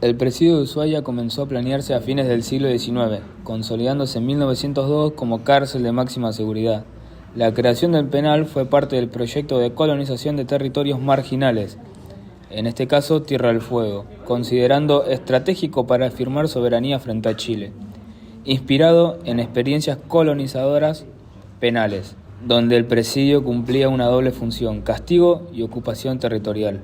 El presidio de Ushuaia comenzó a planearse a fines del siglo XIX, consolidándose en 1902 como cárcel de máxima seguridad. La creación del penal fue parte del proyecto de colonización de territorios marginales, en este caso Tierra del Fuego, considerando estratégico para afirmar soberanía frente a Chile, inspirado en experiencias colonizadoras penales, donde el presidio cumplía una doble función, castigo y ocupación territorial.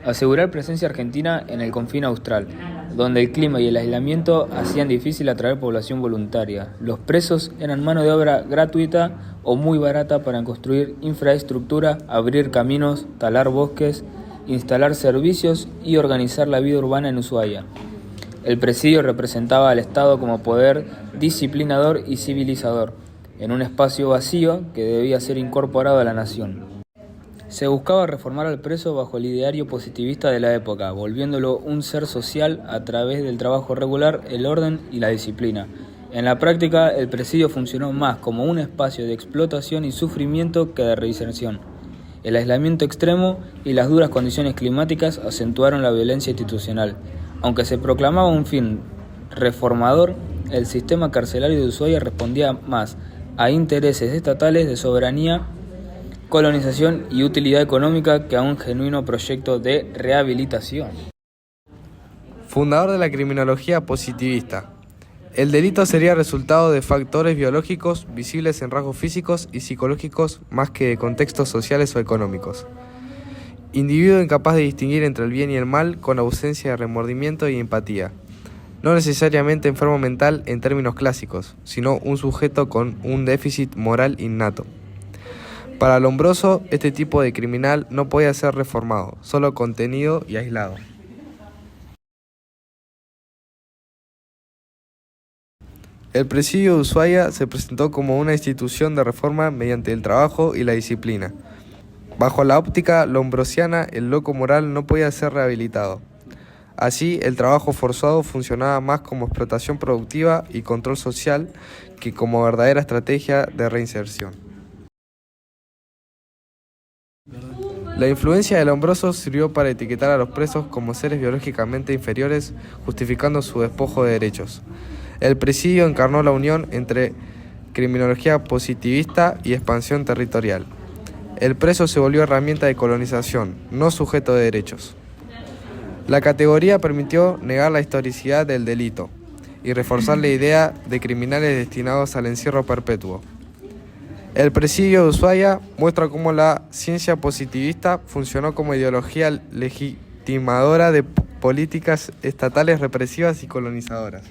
Asegurar presencia argentina en el confín austral, donde el clima y el aislamiento hacían difícil atraer población voluntaria. Los presos eran mano de obra gratuita o muy barata para construir infraestructura, abrir caminos, talar bosques, instalar servicios y organizar la vida urbana en Ushuaia. El presidio representaba al Estado como poder disciplinador y civilizador, en un espacio vacío que debía ser incorporado a la nación. Se buscaba reformar al preso bajo el ideario positivista de la época, volviéndolo un ser social a través del trabajo regular, el orden y la disciplina. En la práctica, el presidio funcionó más como un espacio de explotación y sufrimiento que de reinserción. El aislamiento extremo y las duras condiciones climáticas acentuaron la violencia institucional. Aunque se proclamaba un fin reformador, el sistema carcelario de Ushuaia respondía más a intereses estatales de soberanía, colonización y utilidad económica que a un genuino proyecto de rehabilitación. Fundador de la criminología positivista. El delito sería resultado de factores biológicos visibles en rasgos físicos y psicológicos más que de contextos sociales o económicos. Individuo incapaz de distinguir entre el bien y el mal con ausencia de remordimiento y empatía. No necesariamente enfermo mental en términos clásicos, sino un sujeto con un déficit moral innato. Para Lombroso, este tipo de criminal no podía ser reformado, solo contenido y aislado. El presidio de Ushuaia se presentó como una institución de reforma mediante el trabajo y la disciplina. Bajo la óptica lombrosiana, el loco moral no podía ser rehabilitado. Así, el trabajo forzado funcionaba más como explotación productiva y control social que como verdadera estrategia de reinserción. La influencia de Lombroso sirvió para etiquetar a los presos como seres biológicamente inferiores, justificando su despojo de derechos. El presidio encarnó la unión entre criminología positivista y expansión territorial. El preso se volvió herramienta de colonización, no sujeto de derechos. La categoría permitió negar la historicidad del delito y reforzar la idea de criminales destinados al encierro perpetuo. El presidio de Ushuaia muestra cómo la ciencia positivista funcionó como ideología legitimadora de políticas estatales represivas y colonizadoras.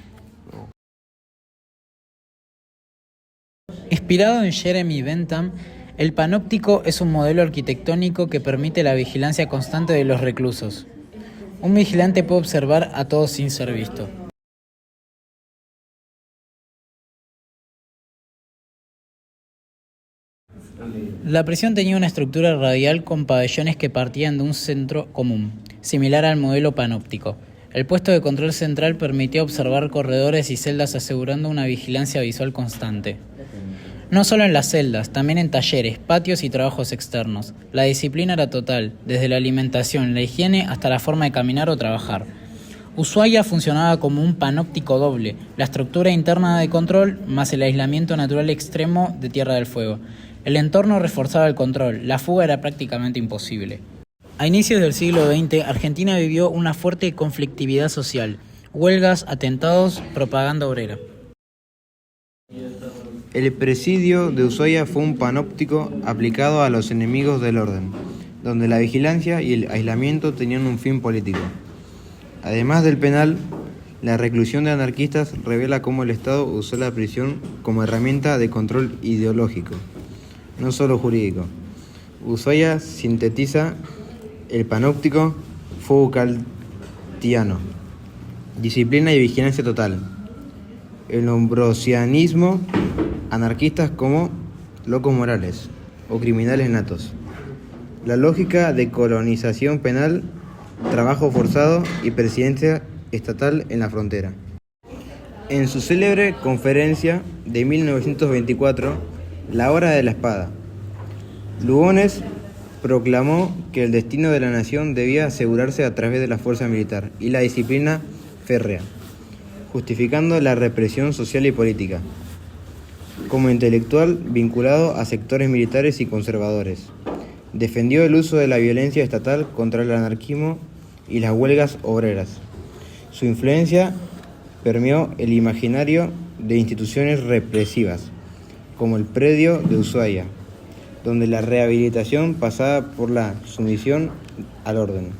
Inspirado en Jeremy Bentham, el panóptico es un modelo arquitectónico que permite la vigilancia constante de los reclusos. Un vigilante puede observar a todos sin ser visto. La prisión tenía una estructura radial con pabellones que partían de un centro común, similar al modelo panóptico. El puesto de control central permitía observar corredores y celdas asegurando una vigilancia visual constante. No solo en las celdas, también en talleres, patios y trabajos externos. La disciplina era total, desde la alimentación, la higiene hasta la forma de caminar o trabajar. Ushuaia funcionaba como un panóptico doble, la estructura interna de control más el aislamiento natural extremo de Tierra del Fuego. El entorno reforzaba el control, la fuga era prácticamente imposible. A inicios del siglo XX, Argentina vivió una fuerte conflictividad social, huelgas, atentados, propaganda obrera. El presidio de Ushuaia fue un panóptico aplicado a los enemigos del orden, donde la vigilancia y el aislamiento tenían un fin político. Además del penal, la reclusión de anarquistas revela cómo el Estado usó la prisión como herramienta de control ideológico, no solo jurídico. Ushuaia sintetiza el panóptico Foucaultiano: disciplina y vigilancia total. El lombrosianismo, anarquistas como locos morales o criminales natos. La lógica de colonización penal, trabajo forzado y presidencia estatal en la frontera. En su célebre conferencia de 1924, La hora de la espada, Lugones proclamó que el destino de la nación debía asegurarse a través de la fuerza militar y la disciplina férrea, justificando la represión social y política. Como intelectual vinculado a sectores militares y conservadores, defendió el uso de la violencia estatal contra el anarquismo y las huelgas obreras. Su influencia permeó el imaginario de instituciones represivas, como el predio de Ushuaia, donde la rehabilitación pasaba por la sumisión al orden,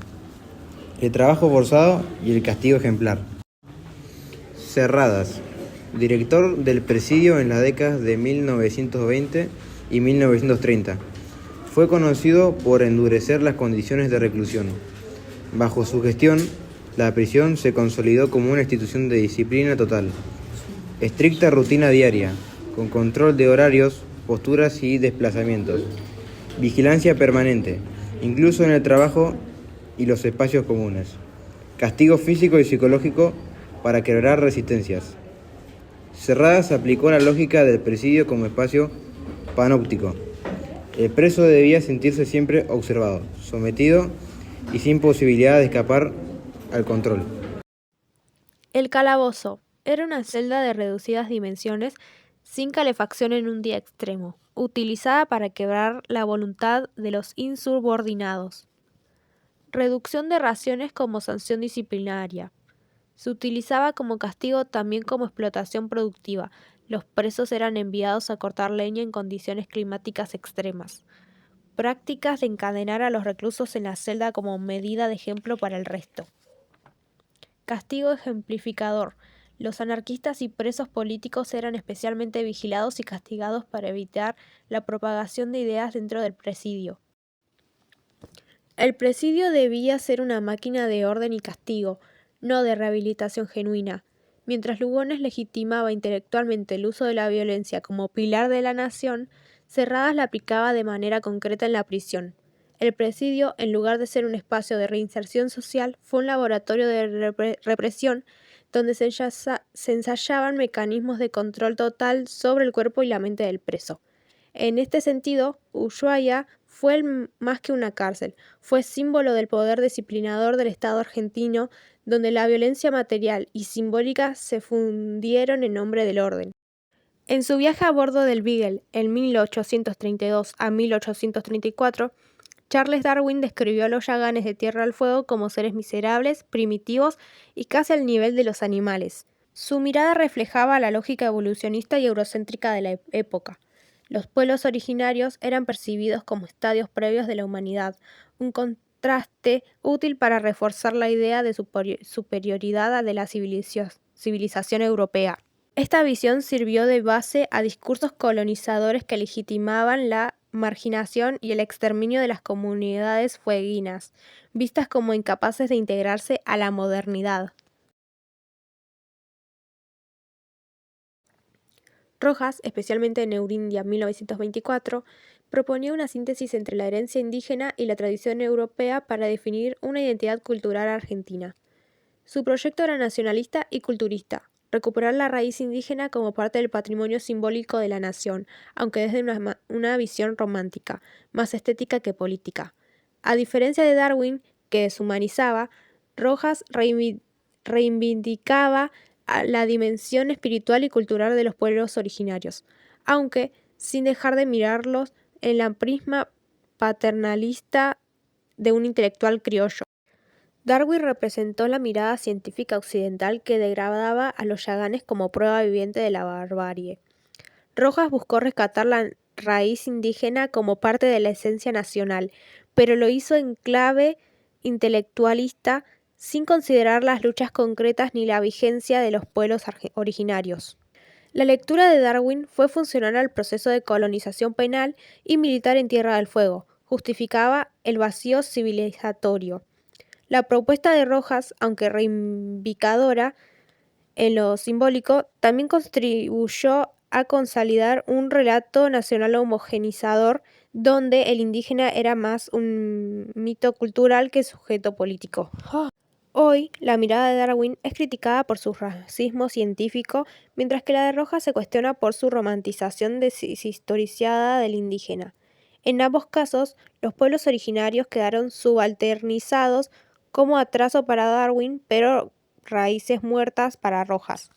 el trabajo forzado y el castigo ejemplar. Cerradas, director del presidio en las décadas de 1920 y 1930. Fue conocido por endurecer las condiciones de reclusión. Bajo su gestión, la prisión se consolidó como una institución de disciplina total. Estricta rutina diaria, con control de horarios, posturas y desplazamientos. Vigilancia permanente, incluso en el trabajo y los espacios comunes. Castigo físico y psicológico para quebrar resistencias. Cerradas aplicó la lógica del presidio como espacio panóptico. El preso debía sentirse siempre observado, sometido y sin posibilidad de escapar al control. El calabozo era una celda de reducidas dimensiones sin calefacción en un día extremo, utilizada para quebrar la voluntad de los insubordinados. Reducción de raciones como sanción disciplinaria. Se utilizaba como castigo también como explotación productiva. Los presos eran enviados a cortar leña en condiciones climáticas extremas. Prácticas de encadenar a los reclusos en la celda como medida de ejemplo para el resto. Castigo ejemplificador. Los anarquistas y presos políticos eran especialmente vigilados y castigados para evitar la propagación de ideas dentro del presidio. El presidio debía ser una máquina de orden y castigo, no de rehabilitación genuina. Mientras Lugones legitimaba intelectualmente el uso de la violencia como pilar de la nación, Cerradas la aplicaba de manera concreta en la prisión. El presidio, en lugar de ser un espacio de reinserción social, fue un laboratorio de represión donde se ensayaban mecanismos de control total sobre el cuerpo y la mente del preso. En este sentido, Ushuaia fue más que una cárcel, fue símbolo del poder disciplinador del Estado argentino, donde la violencia material y simbólica se fundieron en nombre del orden. En su viaje a bordo del Beagle en 1832 a 1834, Charles Darwin describió a los yaganes de Tierra del Fuego como seres miserables, primitivos y casi al nivel de los animales. Su mirada reflejaba la lógica evolucionista y eurocéntrica de la época. Los pueblos originarios eran percibidos como estadios previos de la humanidad, un contraste útil para reforzar la idea de superioridad de la civilización europea. Esta visión sirvió de base a discursos colonizadores que legitimaban la marginación y el exterminio de las comunidades fueguinas, vistas como incapaces de integrarse a la modernidad. Rojas, especialmente en Eurindia 1924, proponía una síntesis entre la herencia indígena y la tradición europea para definir una identidad cultural argentina. Su proyecto era nacionalista y culturista, recuperar la raíz indígena como parte del patrimonio simbólico de la nación, aunque desde una visión romántica, más estética que política. A diferencia de Darwin, que deshumanizaba, Rojas reivindicaba la dimensión espiritual y cultural de los pueblos originarios, aunque sin dejar de mirarlos en la prisma paternalista de un intelectual criollo. Darwin representó la mirada científica occidental que degradaba a los yaganes como prueba viviente de la barbarie. Rojas buscó rescatar la raíz indígena como parte de la esencia nacional, pero lo hizo en clave intelectualista, sin considerar las luchas concretas ni la vigencia de los pueblos originarios. La lectura de Darwin fue funcional al proceso de colonización penal y militar en Tierra del Fuego, justificaba el vacío civilizatorio. La propuesta de Rojas, aunque reivindicadora en lo simbólico, también contribuyó a consolidar un relato nacional homogeneizador donde el indígena era más un mito cultural que sujeto político. Hoy, la mirada de Darwin es criticada por su racismo científico, mientras que la de Rojas se cuestiona por su romantización deshistoricada del indígena. En ambos casos, los pueblos originarios quedaron subalternizados como atraso para Darwin, pero raíces muertas para Rojas.